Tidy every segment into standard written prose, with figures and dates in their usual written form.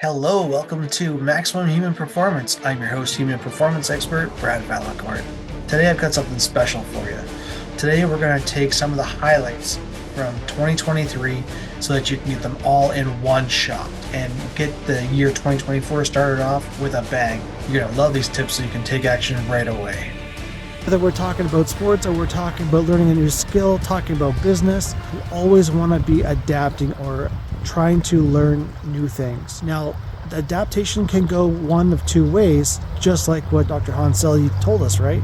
Hello, welcome to Maximum Human Performance. I'm your host, human performance expert, Brad Valacourt. Today I've got something special for you. Today we're going to take some of the highlights from 2023 so that you can get them all in one shot and get the year 2024 started off with a bang. You're going to love these tips so you can take action right away. Whether we're talking about sports or we're talking about learning a new skill, talking about business, we always want to be adapting or trying to learn new things. Now, the adaptation can go one of two ways, just like what Dr. Hans Selye told us, right?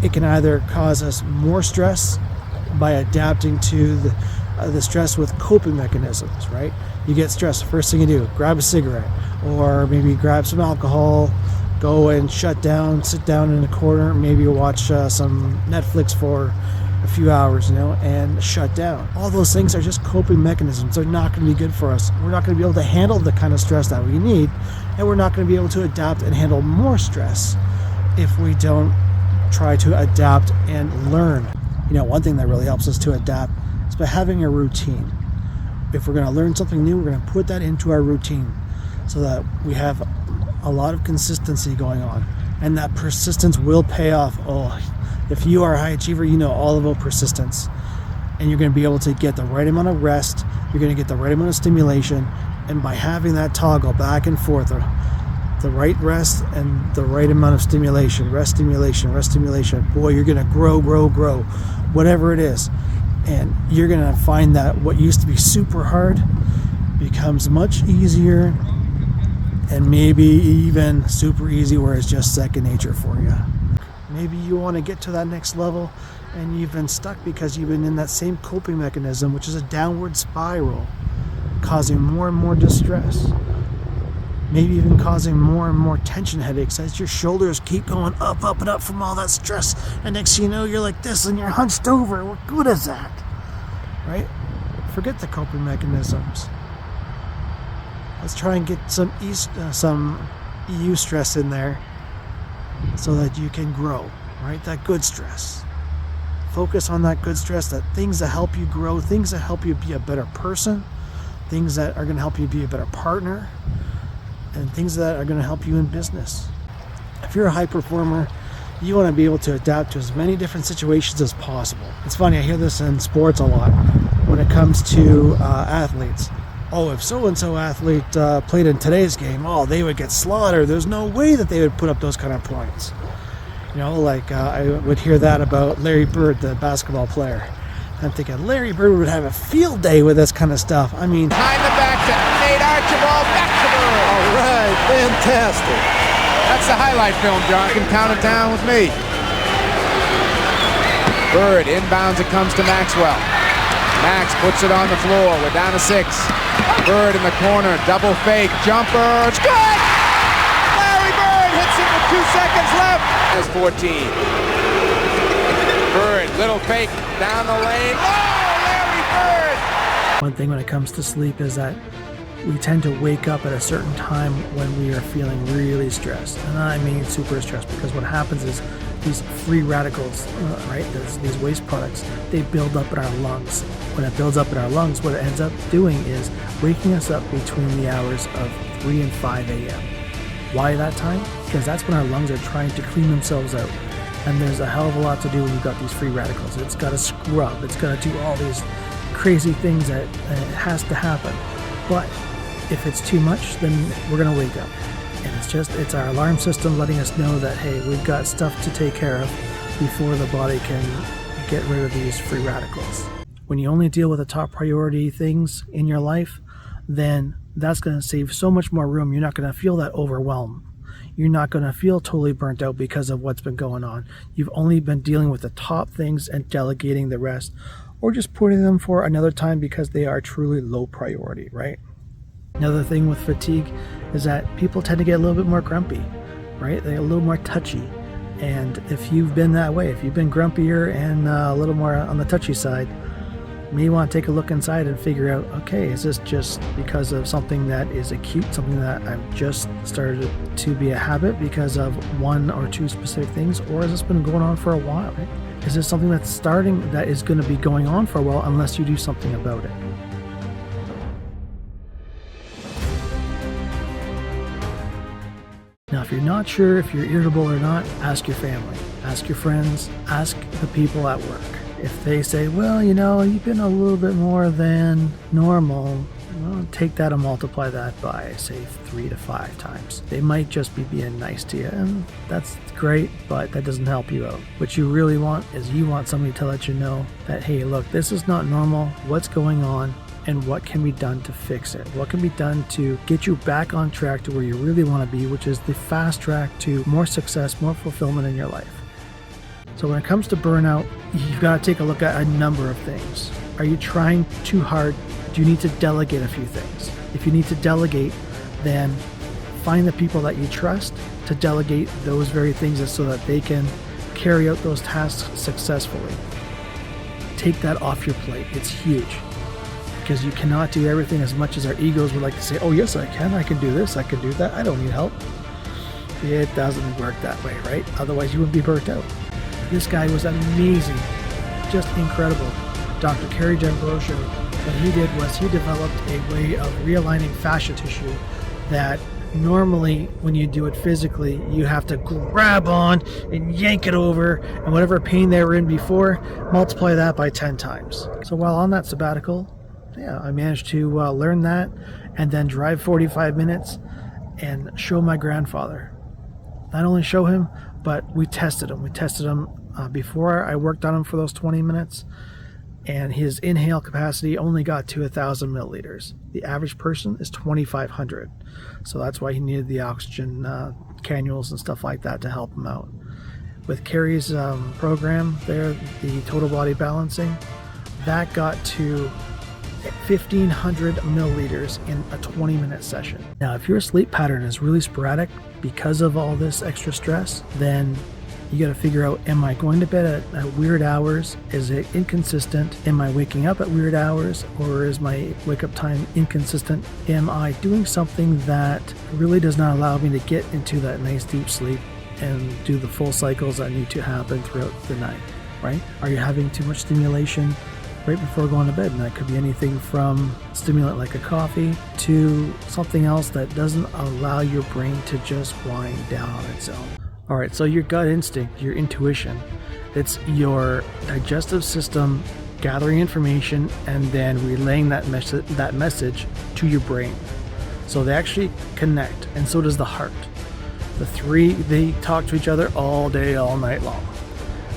It can either cause us more stress by adapting to the stress with coping mechanisms, right? You get stressed, first thing you do, grab a cigarette, or maybe grab some alcohol, go and shut down, sit down in a corner, maybe watch some Netflix for a few hours, and shut down. All those things are just coping mechanisms. They're not going to be good for us. We're not going to be able to handle the kind of stress that we need, and we're not going to be able to adapt and handle more stress if we don't try to adapt and learn. One thing that really helps us to adapt is by having a routine. If we're going to learn something new, we're going to put that into our routine so that we have a lot of consistency going on, and that persistence will pay off. If you are a high achiever, you know all about persistence, and you're going to be able to get the right amount of rest, you're going to get the right amount of stimulation, and by having that toggle back and forth, the right rest and the right amount of stimulation, rest stimulation, boy, you're going to grow, whatever it is, and you're going to find that what used to be super hard becomes much easier, and maybe even super easy where it's just second nature for you. Maybe you want to get to that next level and you've been stuck because you've been in that same coping mechanism, which is a downward spiral, causing more and more distress. Maybe even causing more and more tension headaches as your shoulders keep going up and up from all that stress. And next thing you know, you're like this and you're hunched over. What good is that? Right? Forget the coping mechanisms. Let's try and get some EU stress in there so that you can grow, right? That good stress. Focus on that good stress, that things that help you grow, things that help you be a better person, things that are going to help you be a better partner, and things that are going to help you in business. If you're a high performer, you want to be able to adapt to as many different situations as possible. It's funny, I hear this in sports a lot when it comes to athletes. If so-and-so athlete played in today's game, they would get slaughtered. There's no way that they would put up those kind of points. I would hear that about Larry Bird, the basketball player. I'm thinking Larry Bird would have a field day with this kind of stuff. Behind the back to Nate Archibald, back to Bird. All right, fantastic. That's the highlight film, John. You can count it down with me. Bird inbounds, it comes to Maxwell. Max puts it on the floor. We're down to 6. Bird in the corner, double fake, jumper, it's good! Larry Bird hits it with 2 seconds left. There's 14. Bird, little fake, down the lane. Larry Bird! One thing when it comes to sleep is that we tend to wake up at a certain time when we are feeling really stressed. And I mean super stressed, because what happens is these free radicals, right, these waste products, they build up in our lungs. When it builds up in our lungs, what it ends up doing is waking us up between the hours of 3 and 5 a.m. Why that time? Because that's when our lungs are trying to clean themselves out. And there's a hell of a lot to do when you've got these free radicals. It's got to scrub. It's got to do all these crazy things that it has to happen. But if it's too much, then we're going to wake up. And it's our alarm system letting us know that, hey, we've got stuff to take care of before the body can get rid of these free radicals. When you only deal with the top priority things in your life, then that's going to save so much more room. You're not going to feel that overwhelm. You're not going to feel totally burnt out because of what's been going on. You've only been dealing with the top things and delegating the rest, or just putting them for another time because they are truly low priority, right? Another thing with fatigue is that people tend to get a little bit more grumpy, right? They're a little more touchy. And if you've been that way, if you've been grumpier and a little more on the touchy side, you may want to take a look inside and figure out, okay, is this just because of something that is acute, something that I've just started to be a habit because of 1 or 2 specific things, or has this been going on for a while, right? Is this something that's starting that is going to be going on for a while unless you do something about it? Now, if you're not sure if you're irritable or not, ask your family, ask your friends, ask the people at work. If they say, well, you've been a little bit more than normal, well, take that and multiply that by, say, 3 to 5 times. They might just be being nice to you, and that's great, but that doesn't help you out. What you really want is you want somebody to let you know that, hey, look, this is not normal. What's going on? And what can be done to fix it? What can be done to get you back on track to where you really want to be, which is the fast track to more success, more fulfillment in your life. So when it comes to burnout, you've got to take a look at a number of things. Are you trying too hard? Do you need to delegate a few things? If you need to delegate, then find the people that you trust to delegate those very things so that they can carry out those tasks successfully. Take that off your plate. It's huge. Because you cannot do everything as much as our egos would like to say, oh yes I can do this, I can do that, I don't need help. It doesn't work that way, right? Otherwise you wouldn't be burnt out. This guy was amazing, just incredible. Dr. Kerry Jambrosio, what he did was he developed a way of realigning fascia tissue that normally when you do it physically, you have to grab on and yank it over, and whatever pain they were in before, multiply that by 10 times. So while on that sabbatical, I managed to learn that and then drive 45 minutes and show my grandfather. Not only show him, but we tested him. We tested him before I worked on him for those 20 minutes, and his inhale capacity only got to 1,000 milliliters. The average person is 2,500. So that's why he needed the oxygen cannules and stuff like that to help him out. With Kerry's program there, the total body balancing, that got to 1,500 milliliters in a 20-minute session. Now, if your sleep pattern is really sporadic because of all this extra stress, then you got to figure out, am I going to bed at weird hours? Is it inconsistent? Am I waking up at weird hours, or is my wake up time inconsistent? Am I doing something that really does not allow me to get into that nice deep sleep and do the full cycles that need to happen throughout the night, right? Are you having too much stimulation right before going to bed? And that could be anything from stimulant like a coffee to something else that doesn't allow your brain to just wind down on its own. All right, so your gut instinct, your intuition, it's your digestive system gathering information and then relaying that message to your brain. So they actually connect, and so does the heart. The three, they talk to each other all day, all night long,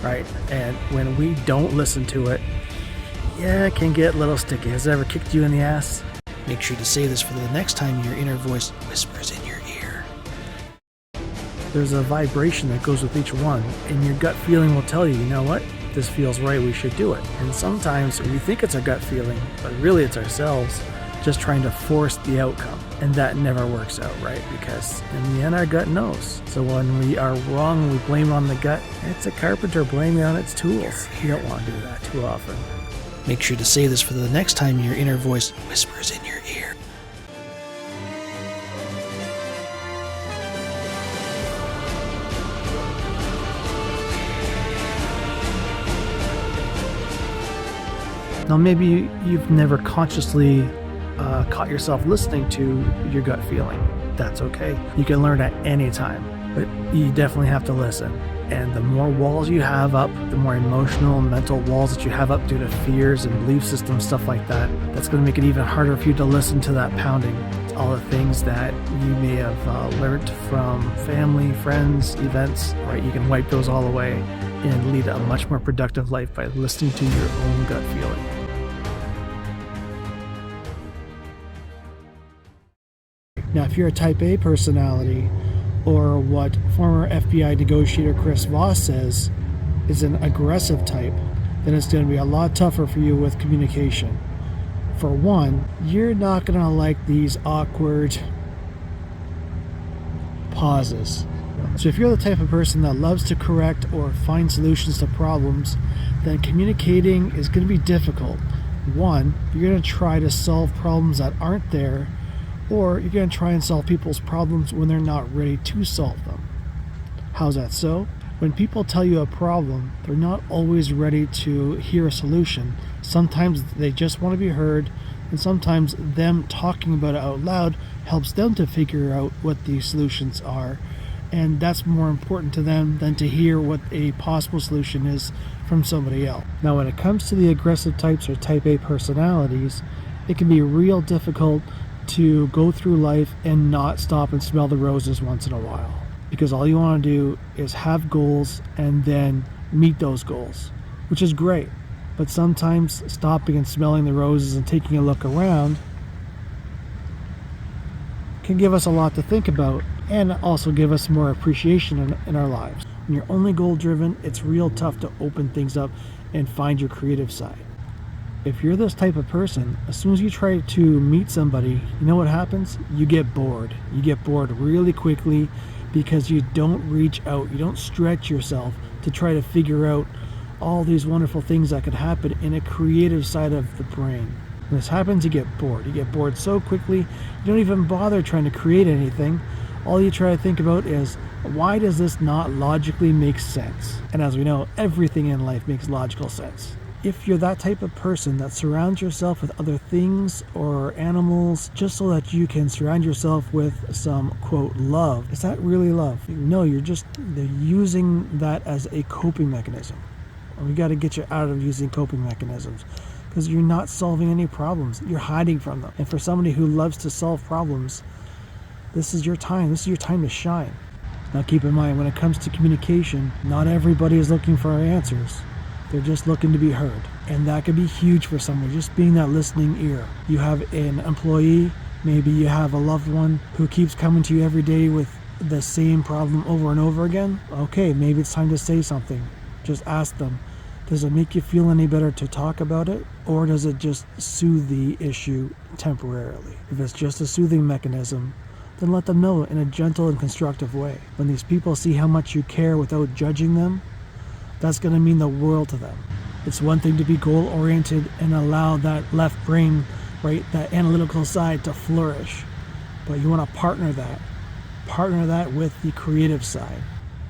right? And when we don't listen to it, it can get a little sticky. Has it ever kicked you in the ass? Make sure to say this for the next time your inner voice whispers in your ear. There's a vibration that goes with each one, and your gut feeling will tell you, you know what? This feels right, we should do it. And sometimes we think it's our gut feeling, but really it's ourselves just trying to force the outcome. And that never works out, right? Because in the end, our gut knows. So when we are wrong, we blame it on the gut. It's a carpenter blaming on its tools. You don't want to do that too often. Make sure to say this for the next time your inner voice whispers in your ear. Now maybe you've never consciously caught yourself listening to your gut feeling. That's okay. You can learn at any time, but you definitely have to listen. And the more walls you have up, the more emotional and mental walls that you have up due to fears and belief systems, stuff like that, that's going to make it even harder for you to listen to that pounding. It's all the things that you may have learned from family, friends, events, right? You can wipe those all away and lead a much more productive life by listening to your own gut feeling. Now, if you're a type A personality, or what former FBI negotiator Chris Voss says is an aggressive type, then it's going to be a lot tougher for you with communication. For one, you're not going to like these awkward pauses. So if you're the type of person that loves to correct or find solutions to problems, then communicating is going to be difficult. One, you're going to try to solve problems that aren't there, or you're going to try and solve people's problems when they're not ready to solve them. How's that so? When people tell you a problem, they're not always ready to hear a solution. Sometimes they just want to be heard, and sometimes them talking about it out loud helps them to figure out what these solutions are, And that's more important to them than to hear what a possible solution is from somebody else. Now, when it comes to the aggressive types or type A personalities, it can be real difficult to go through life and not stop and smell the roses once in a while. Because all you want to do is have goals and then meet those goals, which is great. But sometimes stopping and smelling the roses and taking a look around can give us a lot to think about and also give us more appreciation in our lives. When you're only goal driven, it's real tough to open things up and find your creative side. If you're this type of person, as soon as you try to meet somebody, you know what happens? You get bored. You get bored really quickly because you don't reach out. You don't stretch yourself to try to figure out all these wonderful things that could happen in a creative side of the brain. When this happens, you get bored. You get bored so quickly, you don't even bother trying to create anything. All you try to think about is, why does this not logically make sense? And as we know, everything in life makes logical sense. If you're that type of person that surrounds yourself with other things or animals just so that you can surround yourself with some, quote, love, is that really love? No, they're using that as a coping mechanism. We got to get you out of using coping mechanisms because you're not solving any problems. You're hiding from them. And for somebody who loves to solve problems, this is your time. This is your time to shine. Now keep in mind, when it comes to communication, not everybody is looking for answers. They're just looking to be heard. And that could be huge for someone, just being that listening ear. You have an employee, maybe you have a loved one who keeps coming to you every day with the same problem over and over again. Okay, maybe it's time to say something. Just ask them, does it make you feel any better to talk about it? Or does it just soothe the issue temporarily? If it's just a soothing mechanism, then let them know in a gentle and constructive way. When these people see how much you care without judging them, that's going to mean the world to them. It's one thing to be goal-oriented and allow that left brain, right, that analytical side to flourish. But you want to partner that with the creative side.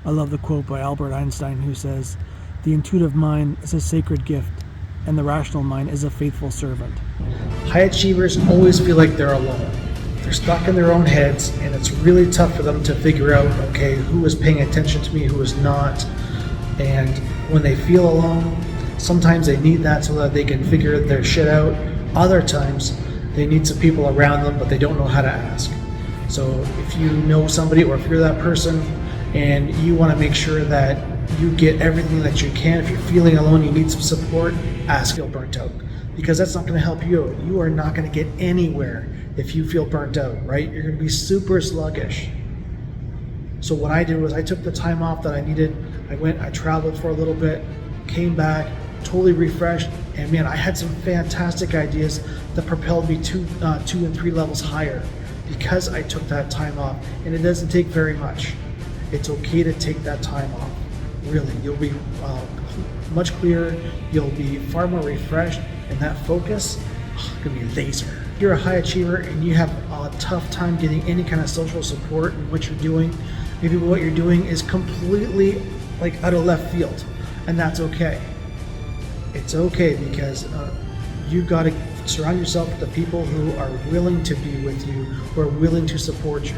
I love the quote by Albert Einstein who says, "The intuitive mind is a sacred gift, and the rational mind is a faithful servant." High achievers always feel like they're alone. They're stuck in their own heads, and it's really tough for them to figure out, okay, who is paying attention to me, who is not. And when they feel alone, sometimes they need that so that they can figure their shit out. Other times, they need some people around them, but they don't know how to ask. So if you know somebody, or if you're that person, and you want to make sure that you get everything that you can, if you're feeling alone, you need some support, ask. Feel burnt out, because that's not going to help you. You are not going to get anywhere if you feel burnt out, right? You're going to be super sluggish. So what I did was I took the time off that I needed. I traveled for a little bit, came back, totally refreshed, and man, I had some fantastic ideas that propelled me 2 and 3 levels higher because I took that time off. And it doesn't take very much. It's okay to take that time off. Really, you'll be much clearer, you'll be far more refreshed, and that focus is gonna be laser. If you're a high achiever and you have a tough time getting any kind of social support in what you're doing, maybe what you're doing is completely like out of left field, and that's okay. It's okay, because you got to surround yourself with the people who are willing to be with you, who are willing to support you.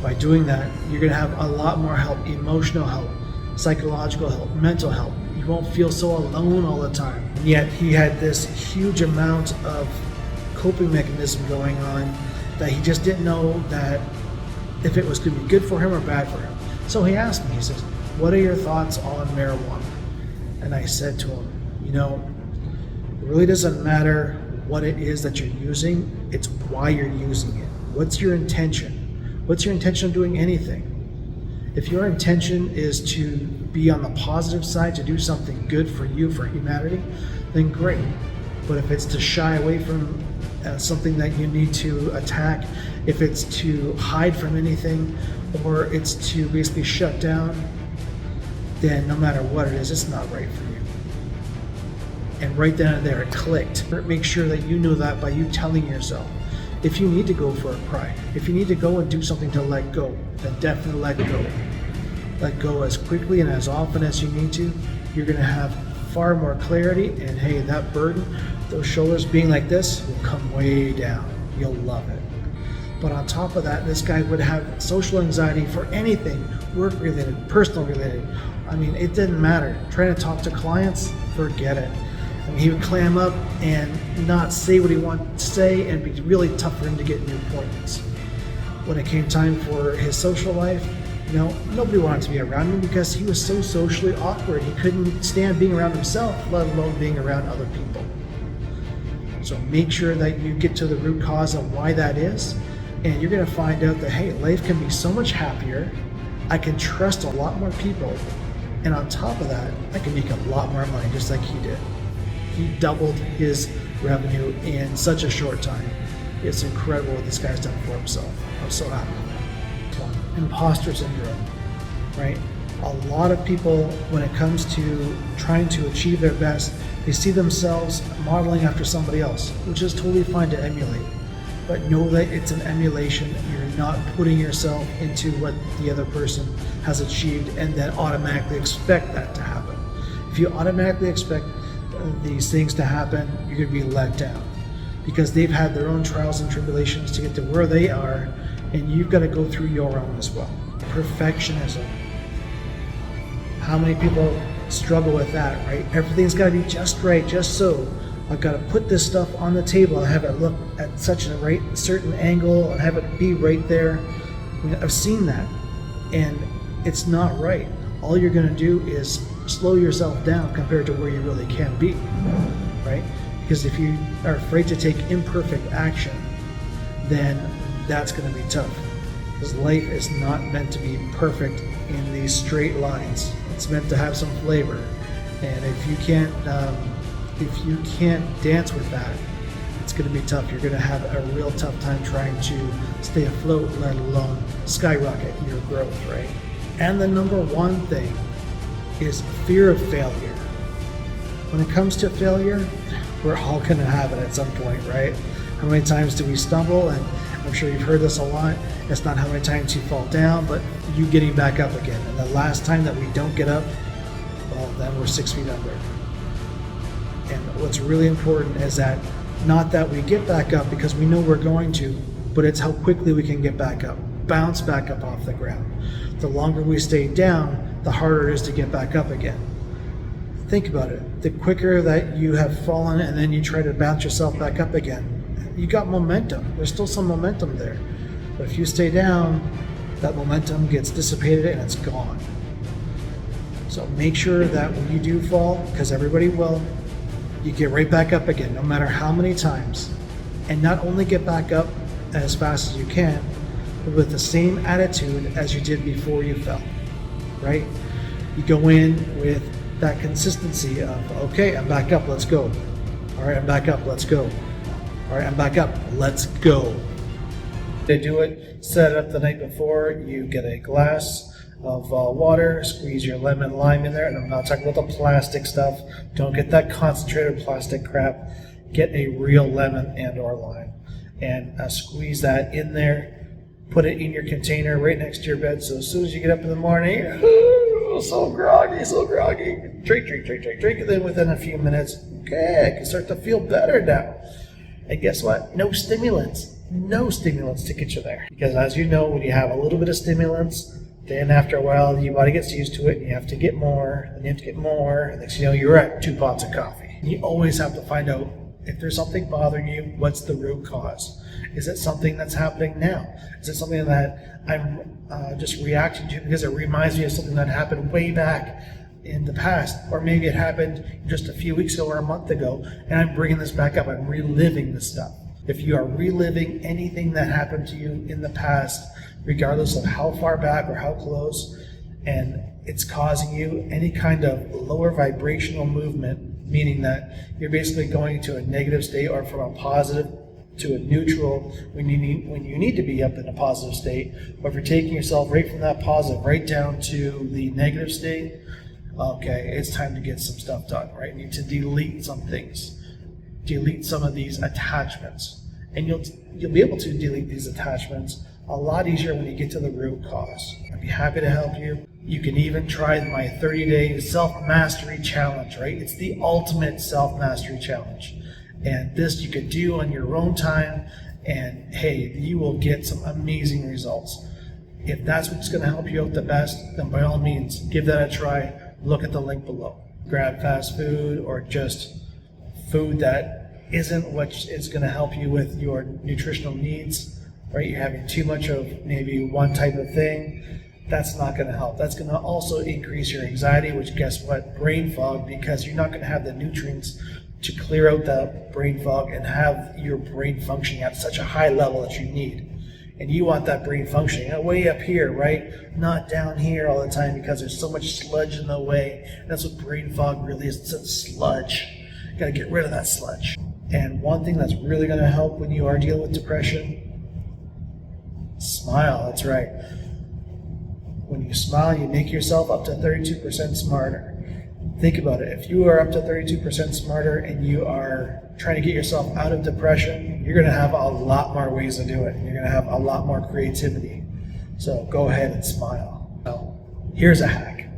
By doing that, you're going to have a lot more help, emotional help, psychological help, mental help. You won't feel so alone all the time. And yet he had this huge amount of coping mechanism going on that he just didn't know that if it was going to be good for him or bad for him. So he asked me, he says, "What are your thoughts on marijuana?" And I said to him, it really doesn't matter what it is that you're using, it's why you're using it. What's your intention? What's your intention of doing anything? If your intention is to be on the positive side, to do something good for you, for humanity, then great. But if it's to shy away from something that you need to attack, if it's to hide from anything, or it's to basically shut down, then no matter what it is, it's not right for you. And right then and there, it clicked. Make sure that you know that by you telling yourself. If you need to go for a cry, if you need to go and do something to let go, then definitely let go. Let go as quickly and as often as you need to. You're going to have far more clarity, and hey, that burden, those shoulders being like this, will come way down. You'll love it. But on top of that, this guy would have social anxiety for anything, work related, personal related. I mean, it didn't matter. Trying to talk to clients, forget it. I mean, he would clam up and not say what he wanted to say and be really tough for him to get new appointments. When it came time for his social life, nobody wanted to be around him because he was so socially awkward. He couldn't stand being around himself, let alone being around other people. So make sure that you get to the root cause of why that is, and you're going to find out that, hey, life can be so much happier. I can trust a lot more people, and on top of that, I can make a lot more money just like he did. He doubled his revenue in such a short time. It's incredible what this guy's done for himself. I'm so happy. Imposter syndrome, right? A lot of people, when it comes to trying to achieve their best, they see themselves modeling after somebody else, which is totally fine to emulate. But know that it's an emulation. You're not putting yourself into what the other person has achieved and then automatically expect that to happen. If you automatically expect these things to happen, you're going to be let down because they've had their own trials and tribulations to get to where they are, and you've got to go through your own as well. Perfectionism. How many people struggle with that, right? Everything's got to be just right, just so. I've got to put this stuff on the table and have it look at such a certain angle and have it be right there. I mean, I've seen that, and it's not right. All you're going to do is slow yourself down compared to where you really can be, right? Because if you are afraid to take imperfect action, then that's going to be tough. Because life is not meant to be perfect in these straight lines. It's meant to have some flavor, and if you can't dance with that, it's going to be tough. You're going to have a real tough time trying to stay afloat, let alone skyrocket your growth, right? And the number one thing is fear of failure. When it comes to failure, we're all going to have it at some point, right? How many times do we stumble? And I'm sure you've heard this a lot. It's not how many times you fall down, but you getting back up again. And the last time that we don't get up, well, then we're 6 feet under. And what's really important is that not that we get back up because we know we're going to, but it's how quickly we can get back up, bounce back up off the ground. The longer we stay down, the harder it is to get back up again. Think about it. The quicker that you have fallen and then you try to bounce yourself back up again, you got momentum. There's still some momentum there. But if you stay down, that momentum gets dissipated and it's gone. So make sure that when you do fall, because everybody will, you get right back up again, no matter how many times. And not only get back up as fast as you can, but with the same attitude as you did before you fell, right? You go in with that consistency of, okay, I'm back up, let's go. All right, I'm back up, let's go. All right, I'm back up, let's go. To do it, set it up the night before. You get a glass of water, squeeze your lemon lime in there, and I'm not talking about the plastic stuff. Don't get that concentrated plastic crap. Get a real lemon and or lime and squeeze that in there. Put it in your container right next to your bed, so as soon as you get up in the morning, so groggy, drink, and then within a few minutes, okay, I can start to feel better now. And guess what? No stimulants to get you there. Because as you know, when you have a little bit of stimulants, then after a while, your body gets used to it, and you have to get more, and you have to get more, and next thing you know, you're at 2 pots of coffee. You always have to find out if there's something bothering you, what's the root cause? Is it something that's happening now? Is it something that I'm just reacting to because it reminds me of something that happened way back in the past? Or maybe it happened just a few weeks ago or a month ago, and I'm bringing this back up. I'm reliving this stuff. If you are reliving anything that happened to you in the past, regardless of how far back or how close, and it's causing you any kind of lower vibrational movement, meaning that you're basically going to a negative state or from a positive to a neutral when you need to be up in a positive state, or if you're taking yourself right from that positive right down to the negative state, okay, it's time to get some stuff done, right? You need to delete some things. Delete some of these attachments. And you'll be able to delete these attachments a lot easier when you get to the root cause. I'd be happy to help you. You can even try my 30-day self-mastery challenge, right? It's the ultimate self-mastery challenge. And this you could do on your own time, And hey, you will get some amazing results. If that's what's going to help you out the best, then by all means, give that a try. Look at the link below. Grab fast food or just food that isn't what is going to help you with your nutritional needs, right? You're having too much of maybe one type of thing. That's not going to help. That's going to also increase your anxiety, which guess what? Brain fog, because you're not going to have the nutrients to clear out that brain fog and have your brain functioning at such a high level that you need. And you want that brain functioning way up here, right? Not down here all the time because there's so much sludge in the way. And that's what brain fog really is. It's sludge. You got to get rid of that sludge. And one thing that's really going to help when you are dealing with depression, smile. That's right. When you smile, you make yourself up to 32% smarter. Think about it. If you are up to 32% smarter and you are trying to get yourself out of depression, you're going to have a lot more ways to do it. You're going to have a lot more creativity. So go ahead and smile. Now, here's a hack.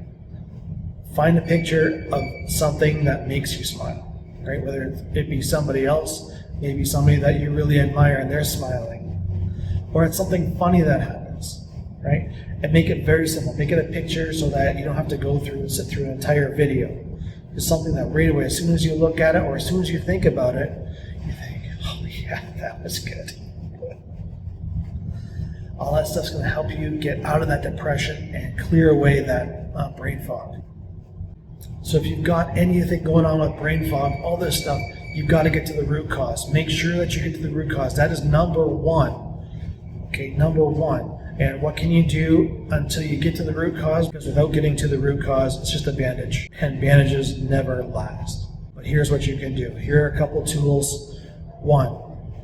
Find a picture of something that makes you smile, right? Whether it be somebody else, maybe somebody that you really admire and they're smiling, or it's something funny that happens, right? And make it very simple. Make it a picture so that you don't have to go through and sit through an entire video. It's something that right away, as soon as you look at it or as soon as you think about it, you think, oh yeah, that was good. All that stuff's going to help you get out of that depression and clear away that brain fog. So if you've got anything going on with brain fog, all this stuff, you've got to get to the root cause. Make sure that you get to the root cause. That is number one. Okay, number one. And what can you do until you get to the root cause? Because without getting to the root cause, it's just a bandage. And bandages never last. But here's what you can do. Here are a couple tools. One,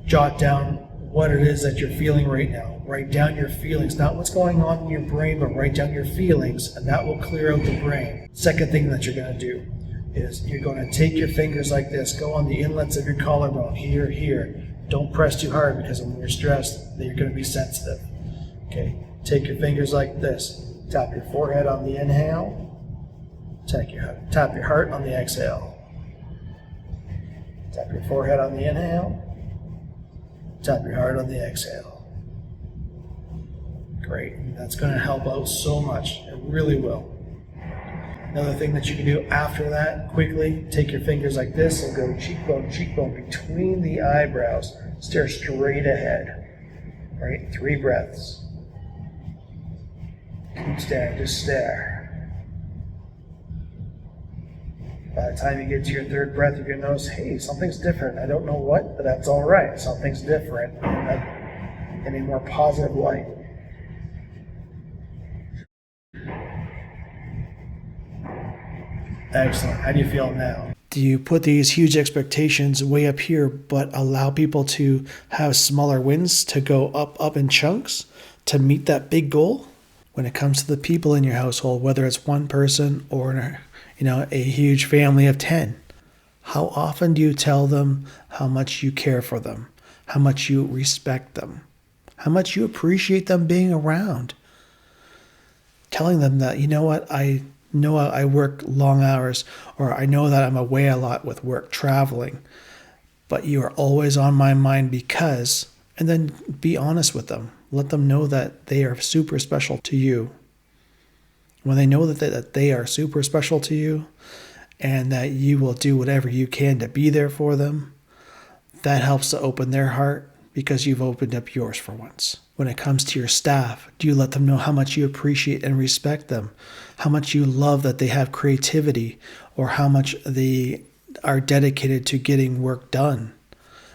jot down what it is that you're feeling right now. Write down your feelings, not what's going on in your brain, but write down your feelings, and that will clear out the brain. Second thing that you're going to do is you're going to take your fingers like this, go on the inlets of your collarbone, here. Don't press too hard because when you're stressed, then you're going to be sensitive. Okay, take your fingers like this. Tap your forehead on the inhale. Tap your heart on the exhale. Tap your forehead on the inhale. Tap your heart on the exhale. Great. That's going to help out so much. It really will. Another thing that you can do after that, quickly, take your fingers like this and go cheekbone between the eyebrows. Stare straight ahead. Right? 3 breaths. Keep staring, just stare. By the time you get to your 3rd breath, you're going to notice, hey, something's different. I don't know what, but that's all right. Something's different in a more positive light. Excellent. How do you feel now? Do you put these huge expectations way up here, but allow people to have smaller wins to go up in chunks to meet that big goal? When it comes to the people in your household, whether it's one person or a huge family of 10, how often do you tell them how much you care for them, how much you respect them, how much you appreciate them being around? Telling them that, you know what, I know I work long hours, or I know that I'm away a lot with work, traveling, but you are always on my mind because, and then be honest with them. Let them know that they are super special to you. When they know that they are super special to you and that you will do whatever you can to be there for them, that helps to open their heart because you've opened up yours for once. When it comes to your staff, do you let them know how much you appreciate and respect them, how much you love that they have creativity, or how much they are dedicated to getting work done?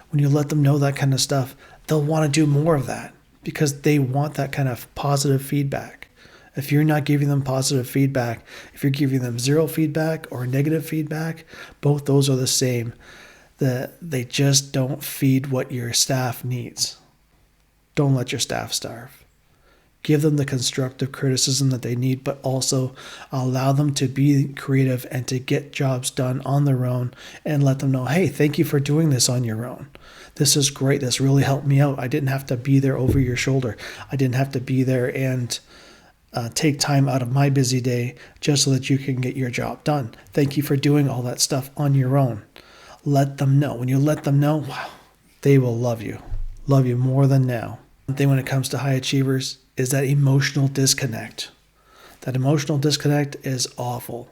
When you let them know that kind of stuff, they'll want to do more of that because they want that kind of positive feedback. If you're not giving them positive feedback, if you're giving them zero feedback or negative feedback, both those are the same. They just don't feed what your staff needs. Don't let your staff starve. Give them the constructive criticism that they need, but also allow them to be creative and to get jobs done on their own, and let them know, hey, thank you for doing this on your own. This is great. This really helped me out. I didn't have to be there over your shoulder. I didn't have to be there and take time out of my busy day just so that you can get your job done. Thank you for doing all that stuff on your own. Let them know. When you let them know, wow, they will love you. love you more than now. One thing when it comes to high achievers is that emotional disconnect. That emotional disconnect is awful,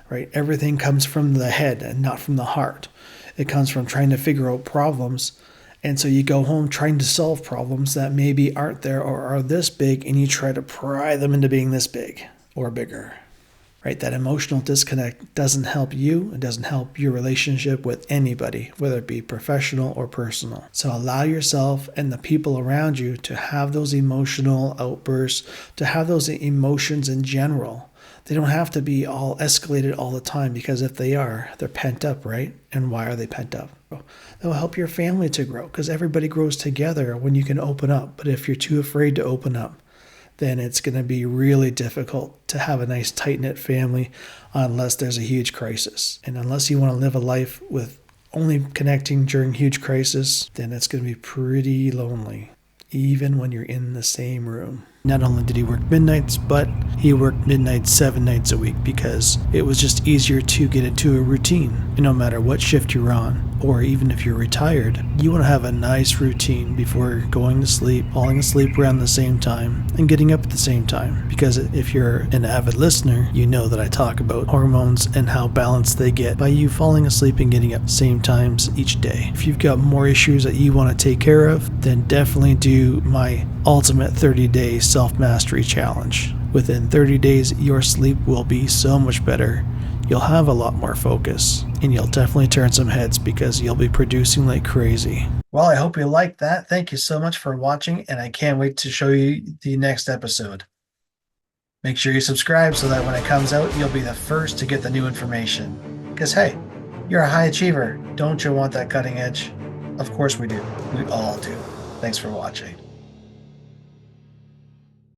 right? Everything comes from the head and not from the heart. It comes from trying to figure out problems. And so you go home trying to solve problems that maybe aren't there or are this big, and you try to pry them into being this big or bigger, right? That emotional disconnect doesn't help you. It doesn't help your relationship with anybody, whether it be professional or personal. So allow yourself and the people around you to have those emotional outbursts, to have those emotions in general. They don't have to be all escalated all the time, because if they are, they're pent up, right? And why are they pent up? They'll help your family to grow, because everybody grows together when you can open up. But if you're too afraid to open up, then it's going to be really difficult to have a nice tight-knit family unless there's a huge crisis. And unless you want to live a life with only connecting during huge crisis, then it's going to be pretty lonely, even when you're in the same room. Not only did he work midnights, but he worked midnights 7 nights a week, because it was just easier to get into a routine. And no matter what shift you're on, or even if you're retired, you want to have a nice routine before going to sleep, falling asleep around the same time, and getting up at the same time. Because if you're an avid listener, you know that I talk about hormones and how balanced they get by you falling asleep and getting up at the same times each day. If you've got more issues that you want to take care of, then definitely do my ultimate 30-day self-mastery challenge. Within 30 days, your sleep will be so much better. You'll have a lot more focus, and you'll definitely turn some heads because you'll be producing like crazy. Well, I hope you liked that. Thank you so much for watching, and I can't wait to show you the next episode. Make sure you subscribe so that when it comes out, you'll be the first to get the new information. Because hey, you're a high achiever. Don't you want that cutting edge? Of course we do. We all do. Thanks for watching.